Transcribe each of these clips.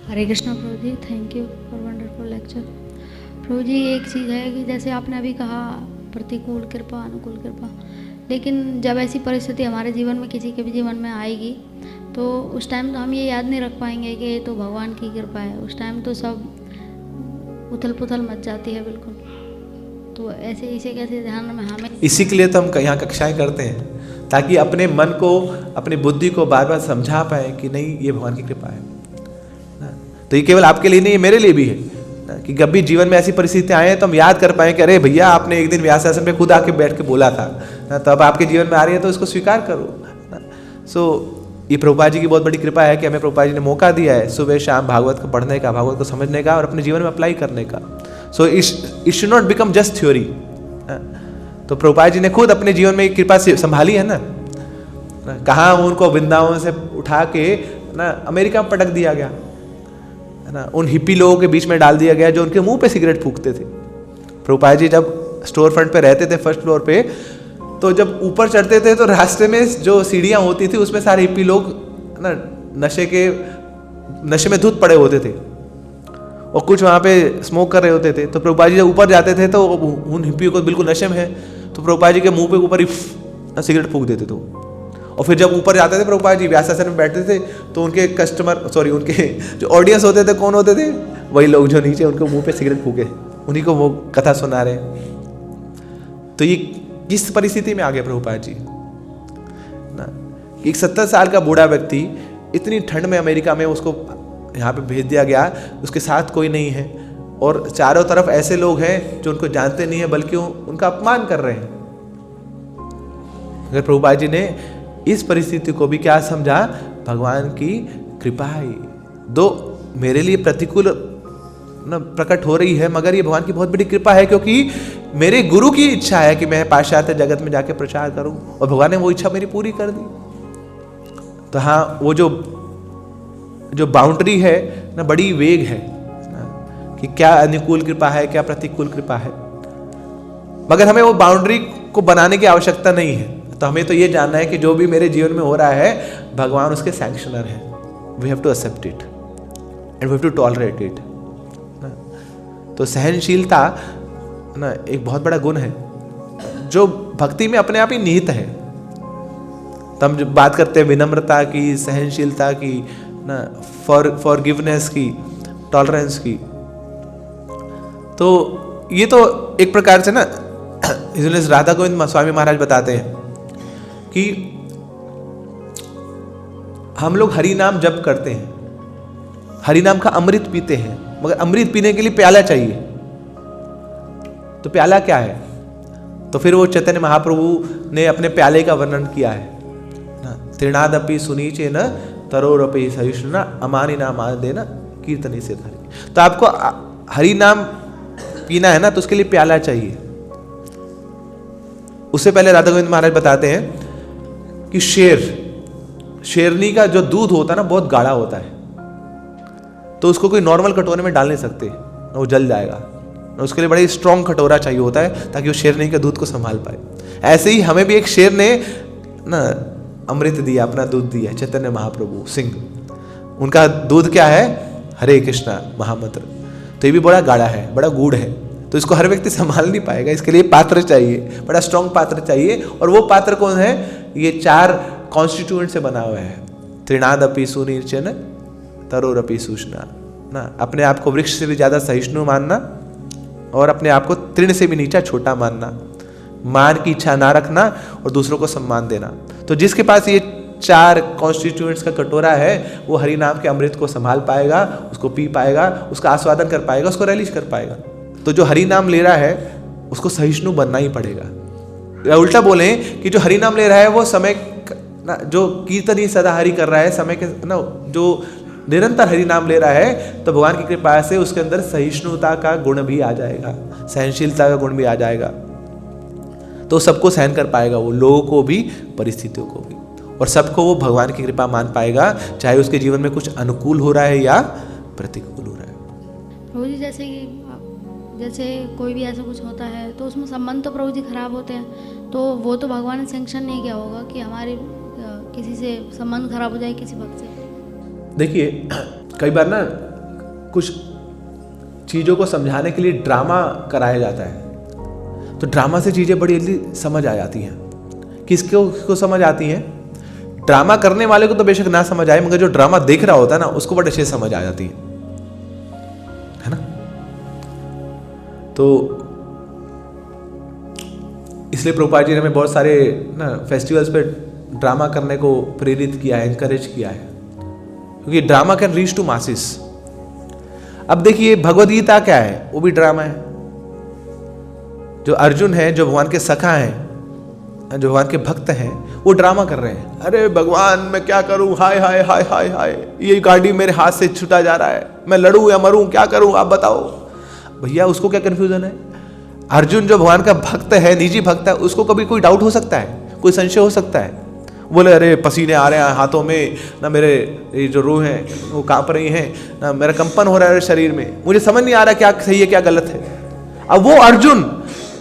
हरे कृष्णा प्रभु जी, thank you for wonderful lecture. प्रभु जी, एक चीज़ है कि जैसे आपने अभी कहा प्रतिकूल कृपा अनुकूल कृपा, लेकिन जब ऐसी परिस्थिति हमारे जीवन में किसी के भी जीवन में आएगी तो उस टाइम तो हम ये याद नहीं रख पाएंगे कि ये तो भगवान की कृपा है। उस टाइम तो सब उथल पुथल मच जाती है बिल्कुल। तो ऐसे इसे कैसे ध्यान में हमें, इसी के लिए तो हम यहाँ कक्षाएं करते हैं, ताकि अपने मन को, अपनी बुद्धि को बार बार समझा पाए कि नहीं, ये भगवान की कृपा है ना। तो ये केवल आपके लिए नहीं, ये मेरे लिए भी है ना, कि कभी जीवन में ऐसी परिस्थिति आए तो हम याद कर पाए कि अरे भैया, आपने एक दिन व्यास आसन पे खुद आके बैठ के बोला था ना, तो अब आपके जीवन में आ रही है तो इसको स्वीकार करो ना। सो ये प्रभुपाद जी की बहुत बड़ी कृपा है कि हमें प्रभुपाद जी ने मौका दिया है सुबह शाम भागवत को पढ़ने का, भागवत को समझने का और अपने जीवन में अप्लाई करने का। So it should not become just theory. तो प्रभुपाद जी ने खुद अपने जीवन में कृपा से संभाली है ना। कहाँ उनको वृंदावन से उठा के ना अमेरिका में पटक दिया गया है ना, उन हिप्पी लोगों के बीच में डाल दिया गया जो उनके मुंह पे सिगरेट फूकते थे। प्रभुपाद जी जब स्टोर फ्रंट पे रहते थे फर्स्ट फ्लोर पे, तो जब ऊपर चढ़ते थे तो रास्ते में जो सीढ़ियाँ होती थी उसमें सारे हिप्पी लोग ना नशे में धुत पड़े होते थे और कुछ वहाँ पे स्मोक कर रहे होते थे। तो प्रभुपाद जी जब ऊपर जाते थे तो उन हिप्पियों को बिल्कुल नशे में है, तो प्रभुपाद जी के मुंह पे ऊपर ही सिगरेट फूक देते थे। और फिर जब ऊपर जाते थे प्रभुपाद जी व्यासासन में बैठते थे, तो उनके उनके जो ऑडियंस होते थे कौन होते थे, वही लोग जो नीचे उनके मुंह पे सिगरेट फूके, उन्हीं को वो कथा सुना रहे। तो ये किस परिस्थिति में आ गए प्रभुपाद जी ना। एक 70 साल का बूढ़ा व्यक्ति इतनी ठंड में अमेरिका में उसको यहाँ पे भेज दिया गया, उसके साथ कोई नहीं है और चारों तरफ ऐसे लोग हैं जो उनको जानते नहीं है बल्कि उनका अपमान कर रहे हैं। अगर प्रभुपाद जी ने इस परिस्थिति को भी क्या समझा, भगवान की कृपा है, दो मेरे लिए प्रतिकूल ना प्रकट हो रही है, मगर ये भगवान की बहुत बड़ी कृपा है, क्योंकि मेरे गुरु की इच्छा है कि मैं पाश्चात्य जगत में जाके प्रचार करूं और भगवान ने वो इच्छा मेरी पूरी कर दी। तो हाँ, वो जो बाउंड्री है ना, बड़ी वेग है ना, कि क्या अनुकूल कृपा है, क्या प्रतिकूल कृपा है, मगर हमें वो बाउंड्री को बनाने की आवश्यकता नहीं है। तो हमें तो ये जानना है कि जो भी मेरे जीवन में हो रहा है भगवान उसके सैंक्शनर है। We have to accept it and we have to tolerate it. तो सहनशीलता ना एक बहुत बड़ा गुण है जो भक्ति में अपने आप ही निहित है। तो हम जब बात करते हैं विनम्रता की, सहनशीलता की ना, फॉरगिवनेस की, टॉलरेंस की, तो ये तो एक प्रकार से ना राधा गोविंद स्वामी महाराज बताते हैं कि हम लोग हरि नाम जप करते हैं, हरि नाम का अमृत पीते हैं, मगर अमृत पीने के लिए प्याला चाहिए। तो प्याला क्या है? तो फिर वो चैतन्य महाप्रभु ने अपने प्याले का वर्णन किया है ना, तृणादपि सुनीचे न तरोरपि सहिष्णुना अमानी नाम आदेना कीर्तनी से हरि। तो आपको हरि नाम पीना है ना, तो उसके लिए प्याला चाहिए। उससे पहले राधा गोविंद महाराज बताते हैं कि शेरनी का जो दूध होता है ना, बहुत गाढ़ा होता है, तो उसको कोई नॉर्मल कटोरे में डाल नहीं सकते, वो जल जाएगा। उसके लिए बड़ी स्ट्रॉन्ग कटोरा चाहिए होता है ताकि वो शेरनी के दूध को संभाल पाए। ऐसे ही हमें भी एक शेर ने ना अमृत दिया, अपना दूध दिया, चैतन्य महाप्रभु सिंह। उनका दूध क्या है? हरे कृष्णा महामंत्र। तो ये भी बड़ा गाढ़ा है, बड़ा गूढ़ है, तो इसको हर व्यक्ति संभाल नहीं पाएगा। इसके लिए पात्र चाहिए, बड़ा स्ट्रॉन्ग पात्र चाहिए। और वो पात्र कौन है? ये 4 कॉन्स्टिट्यूएंट से बना हुआ है। तृणादपि सुनिर्चन तरोरपि सूष्णा ना, अपने आप को वृक्ष से भी ज्यादा सहिष्णु मानना और अपने आप को तृण से भी नीचा छोटा मानना, मान की इच्छा ना रखना और दूसरों को सम्मान देना। तो जिसके पास ये 4 कॉन्स्टिट्यूएंट्स का कटोरा है, वो हरि नाम के अमृत को संभाल पाएगा, उसको पी पाएगा, उसका आस्वादन कर पाएगा, उसको रिलीज कर पाएगा। तो जो हरि नाम ले रहा है उसको सहिष्णु बनना ही पड़ेगा। या उल्टा बोले कि जो हरि नाम ले रहा है वो समय ना, जो कीर्तन ही सदा हरि कर रहा है, समय के ना जो निरंतर हरि नाम ले रहा है, तो भगवान की कृपा से उसके अंदर सहिष्णुता का गुण भी आ जाएगा, सहनशीलता का गुण भी आ जाएगा। तो सबको सहन कर पाएगा, वो लोगों को भी, परिस्थितियों को भी, और सबको वो भगवान की कृपा मान पाएगा, चाहे उसके जीवन में कुछ अनुकूल हो रहा है या प्रतिकूल हो रहा है। प्रभु जी, जैसे कोई भी ऐसा कुछ होता है तो उसमें संबंध तो प्रभु जी खराब होते हैं, तो वो तो भगवान ने सैंक्शन नहीं किया होगा कि हमारे किसी से संबंध खराब हो जाए, किसी भक्त से। देखिए, कई बार ना कुछ चीज़ों को समझाने के लिए ड्रामा कराया जाता है, तो ड्रामा से चीज़ें बड़ी जल्दी समझ आ जाती हैं। किसको समझ आती हैं? ड्रामा करने वाले को तो बेशक ना समझ आए, मगर जो ड्रामा देख रहा होता है ना उसको बड़े अच्छे से समझ आ जाती है ना। तो इसलिए प्रभुपाद जी ने हमें बहुत सारे ना फेस्टिवल्स पे ड्रामा करने को प्रेरित किया है, एनकरेज किया है, क्योंकि drama can reach to masses. अब देखिए भगवद गीता क्या है, वो भी ड्रामा है। जो अर्जुन है, जो भगवान के सखा हैं, जो भगवान के भक्त हैं, वो ड्रामा कर रहे हैं। अरे भगवान मैं क्या करूं, हाय हाय हाय हाय हाय, ये गाड़ी मेरे हाथ से छूटा जा रहा है, मैं लड़ूं या मरूं, क्या करूं आप बताओ। भैया उसको क्या कंफ्यूजन है? अर्जुन जो भगवान का भक्त है, निजी भक्त है, उसको कभी कोई डाउट हो सकता है, कोई संशय हो सकता है? बोले अरे पसीने आ रहे हैं हाथों में ना, मेरे ये जो रूह है वो कांप रही हैं ना, मेरा कंपन हो रहा है शरीर में, मुझे समझ नहीं आ रहा क्या सही है क्या गलत है। अब वो अर्जुन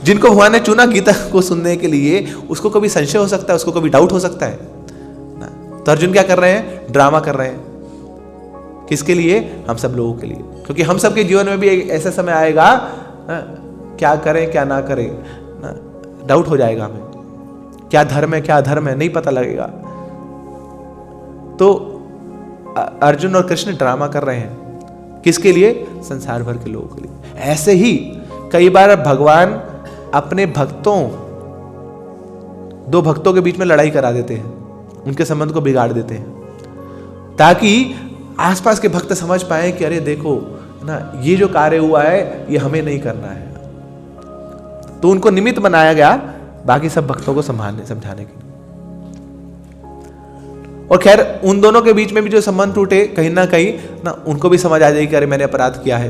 जिनको भगवान ने चुना गीता को सुनने के लिए, उसको कभी संशय हो सकता है, उसको कभी डाउट हो सकता है ना। तो अर्जुन क्या कर रहे हैं? ड्रामा कर रहे हैं। किसके लिए? हम सब लोगों के लिए, क्योंकि हम सबके जीवन में भी एक ऐसा समय आएगा ना, क्या करें क्या ना करें ना, डाउट हो जाएगा हमें, क्या धर्म है क्या अधर्म है नहीं पता लगेगा। तो अर्जुन और कृष्ण ड्रामा कर रहे हैं, किसके लिए? संसार भर के लोगों के लिए। ऐसे ही कई बार भगवान अपने भक्तों, दो भक्तों के बीच में लड़ाई करा देते हैं, उनके संबंध को बिगाड़ देते हैं, ताकि आसपास के भक्त समझ पाए कि अरे देखो ना, ये जो कार्य हुआ है ये हमें नहीं करना है। तो उनको निमित्त बनाया गया बाकी सब भक्तों को समझाने के लिए। और खैर उन दोनों के बीच में भी जो संबंध टूटे, कहीं ना कहीं ना उनको भी समझ आ जाएगी कि अरे मैंने अपराध किया है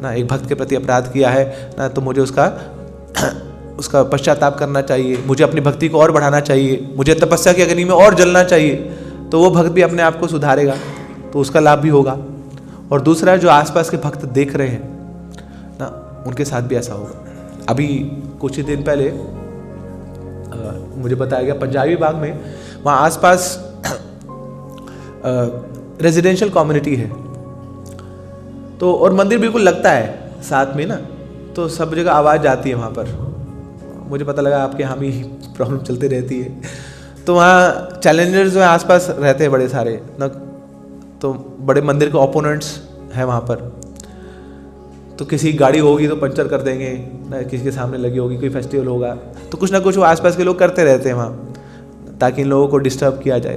ना, एक भक्त के प्रति अपराध किया है ना, तो मुझे उसका पश्चाताप करना चाहिए, मुझे अपनी भक्ति को और बढ़ाना चाहिए, मुझे तपस्या की अग्नि में और जलना चाहिए। तो वो भक्त भी अपने आप को सुधारेगा, तो उसका लाभ भी होगा। और दूसरा जो आसपास के भक्त देख रहे हैं ना, उनके साथ भी ऐसा होगा। अभी कुछ ही दिन पहले मुझे बताया गया पंजाबी बाग में, वहाँ आसपास रेजिडेंशियल कम्युनिटी है, तो और मंदिर बिल्कुल लगता है साथ में ना, तो सब जगह आवाज़ जाती है वहाँ पर। मुझे पता लगा आपके यहाँ भी प्रॉब्लम चलती रहती है। तो वहाँ चैलेंजर्स जो है आसपास रहते हैं बड़े सारे ना, तो बड़े मंदिर के ओपोनेंट्स हैं वहाँ पर। तो किसी गाड़ी होगी तो पंचर कर देंगे ना, किसी के सामने लगी होगी, कोई फेस्टिवल होगा तो कुछ ना कुछ वो आसपास के लोग करते रहते हैं वहाँ, ताकि इन लोगों को डिस्टर्ब किया जाए।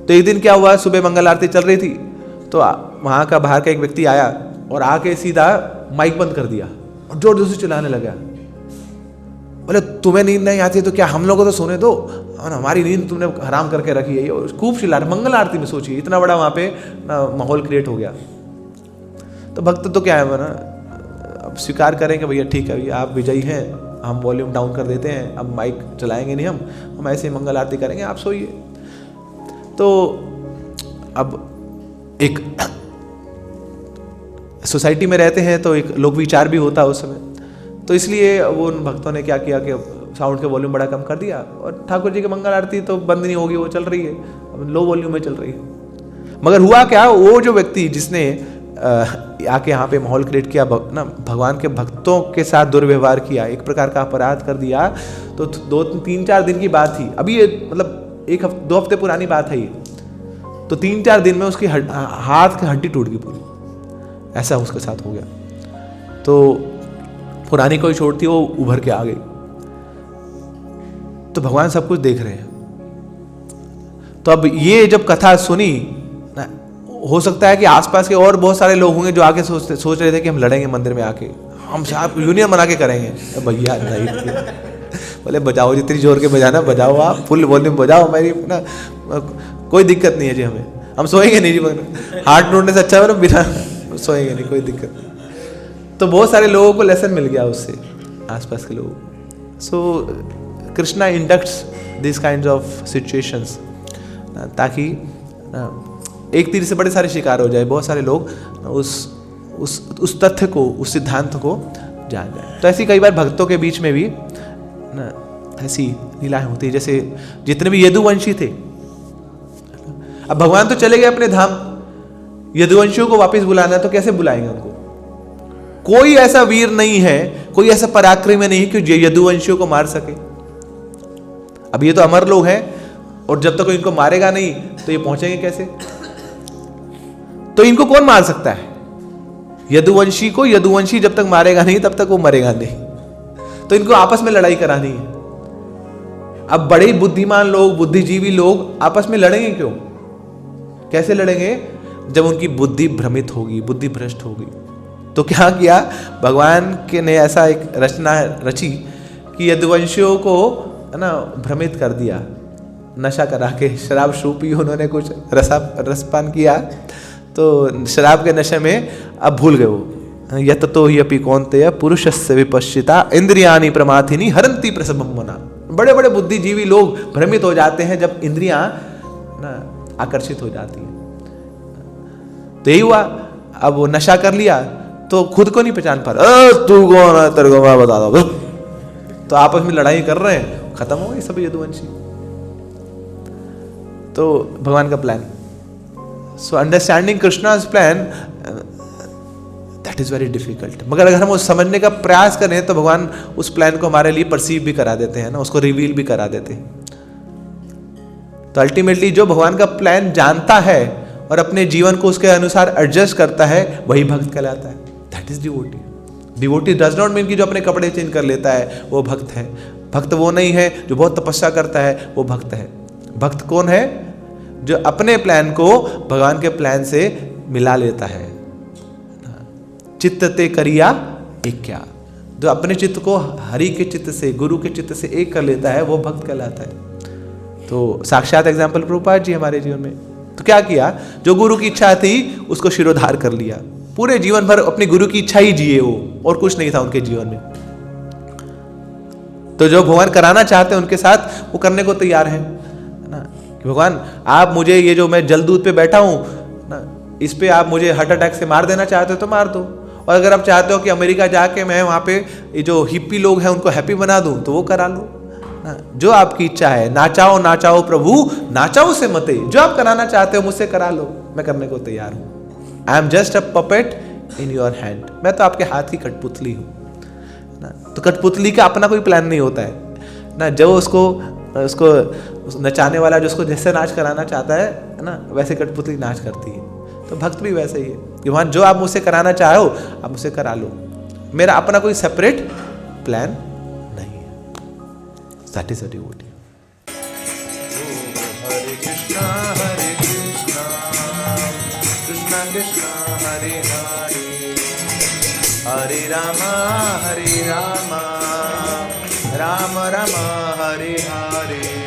तो एक दिन क्या हुआ, सुबह मंगल आरती चल रही थी, तो वहाँ का बाहर का एक व्यक्ति आया और आके सीधा माइक बंद कर दिया और जोर जोर से चिल्लाने लगा। बोले तुम्हें नींद नहीं आती तो क्या हम लोगों को तो सोने दो, और हमारी नींद तुमने हराम करके रखी है। और खूब चिल्ला, मंगल आरती में सोचिए इतना बड़ा वहाँ पे माहौल क्रिएट हो गया। तो भक्त तो क्या है ना, अब स्वीकार करेंगे भैया ठीक है भैया आप विजयी हैं, हम वॉल्यूम डाउन कर देते हैं, अब माइक चलाएंगे नहीं, हम ऐसे ही मंगल आरती करेंगे, आप सोइए। तो अब एक सोसाइटी में रहते हैं तो एक लोक विचार भी होता है उस समय, तो इसलिए वो उन भक्तों ने क्या किया कि साउंड के वॉल्यूम बड़ा कम कर दिया, और ठाकुर जी की मंगल आरती तो बंद नहीं होगी, वो चल रही है, अब लो वॉल्यूम में चल रही है। मगर हुआ क्या, वो जो व्यक्ति जिसने आके यहाँ पे माहौल क्रिएट किया ना, भगवान के भक्तों के साथ दुर्व्यवहार किया, एक प्रकार का अपराध कर दिया। तो 2-3-4 दिन की बात थी, अभी ये मतलब 1-2 हफ्ते पुरानी बात है ये। तो 3-4 दिन में उसकी हाथ की हड्डी टूट गई पूरी, ऐसा उसके साथ हो गया। तो पुरानी कोई चोट थी वो उभर के आ गई। तो भगवान सब कुछ देख रहे हैं। तो अब ये जब कथा सुनी, हो सकता है कि आसपास के और बहुत सारे लोग होंगे जो आके सोच रहे थे कि हम लड़ेंगे मंदिर में आके, हम साहब यूनियन बना के करेंगे। भैया नहीं, बोले बजाओ जितनी जोर के बजाना बजाओ, आप फुल वॉल्यूम बजाओ, मेरी ना कोई दिक्कत नहीं है जी, हमें हम सोएंगे नहीं जी, हार्ट टूटने से अच्छा है ना, बिना सोएंगे नहीं, कोई दिक्कत नहीं। तो बहुत सारे लोगों को लेसन मिल गया उससे, आसपास के लोगों। So Krishna inducts this kind of situations, ताकि एक तीर से बड़े सारे शिकार हो जाए, बहुत सारे लोग उस तथ्य को, उस सिद्धांत को जान जाए। तो ऐसी कई बार भक्तों के बीच में भी ना ऐसी लीलाएं होती है। जैसे जितने भी यदुवंशी थे, अब भगवान तो चले गए अपने धाम, यदुवंशियों को वापस बुलाना है तो कैसे बुलाएंगे उनको? कोई ऐसा वीर नहीं है, कोई ऐसा पराक्रमी नहीं है कि यदुवंशियों को मार सके। अब ये तो अमर लोग हैं, और जब तक कोई इनको मारेगा नहीं तो ये पहुंचेंगे कैसे? तो इनको कौन मार सकता है? यदुवंशी को यदुवंशी जब तक मारेगा नहीं तब तक वो मरेगा नहीं। तो इनको आपस में लड़ाई करानी है। अब बड़े बुद्धिमान लोग, बुद्धिजीवी लोग आपस में लड़ेंगे क्यों? कैसे लड़ेंगे? जब उनकी बुद्धि भ्रमित होगी, बुद्धि भ्रष्ट होगी। तो क्या किया भगवान के ने? ऐसा एक रचना रची कि यदुवंशियों को है ना भ्रमित कर दिया, नशा करा के, शराब शूपी उन्होंने, कुछ रसपान किया, तो शराब के नशे में अब भूल गए वो। यत तो ही अपि कौन्तेय पुरुषस्य विपश्चिता इंद्रियाणि प्रमाथिनी हरन्ति प्रसभं मना। बड़े बड़े बुद्धिजीवी लोग भ्रमित हो जाते हैं जब इंद्रियां ना आकर्षित हो जाती हैं। तो यही हुआ, अब वो नशा कर लिया तो खुद को नहीं पहचान पा रहा। तू कौन है, तेरे को मैं बता दो। तो आपस में लड़ाई कर रहे हैं, खत्म हो गई सब यदुवंशी। तो भगवान का plan, so understanding Krishna's plan, that is very difficult. मगर अगर हम उस समझने का प्रयास करें तो भगवान उस प्लान को हमारे लिए परसीव भी करा देते हैं ना, उसको रिवील भी करा देते हैं। तो अल्टीमेटली जो भगवान का प्लान जानता है और अपने जीवन को उसके अनुसार एडजस्ट करता है, वही भक्त कहलाता है। That is devotee. Devotee does not mean कि जो अपने कपड़े चेंज कर लेता है वो भक्त है। भक्त वो नहीं है जो बहुत तपस्या करता है, वो भक्त है। भक्त कौन है? जो अपने प्लान को भगवान के प्लान से मिला लेता है। चित्त ते करिया एक क्या, जो अपने चित्त को हरि के चित्त से, गुरु के चित्त से एक कर लेता है, वो भक्त कहलाता है। तो साक्षात एग्जाम्पल प्रभुपाद जी हमारे जीवन में। तो क्या किया? जो गुरु की इच्छा थी उसको शिरोधार कर लिया। पूरे जीवन भर अपनी गुरु की इच्छा ही जिए वो, और कुछ नहीं था उनके जीवन में। तो जो भगवान कराना चाहते हैं उनके साथ वो करने को तैयार है ना, कि भगवान आप मुझे ये जो मैं जल दूध पे बैठा हूं ना, इस पे आप मुझे हार्ट अटैक से मार देना चाहते हो तो मार दो, और अगर आप चाहते हो कि अमेरिका जाके मैं वहां पे ये जो हिप्पी लोग हैं उनको हैप्पी बना दूं तो वो करा लो ना, जो आपकी इच्छा है। नाचाओ नाचाओ प्रभु नाचाओ से मते, जो आप कराना चाहते हो मुझसे करा लो, मैं करने को तैयार हूं। I am just a puppet in your hand, मैं तो आपके हाथ की कठपुतली हूं ना। तो कठपुतली का अपना कोई प्लान नहीं होता है ना, जो उसको नचाने वाला जो उसको जैसे नाच कराना चाहता है ना, वैसे कठपुतली नाच करती है। तो भक्त भी वैसे ही है कि वहां जो आप मुझसे कराना चाहो आप मुझसे करा लो, मेरा अपना कोई सेपरेट प्लान नहीं है। That is a devotee. Hare Krishna Krishna Krishna Hare Hare, Hare Rama Ram Ram Hare Hare.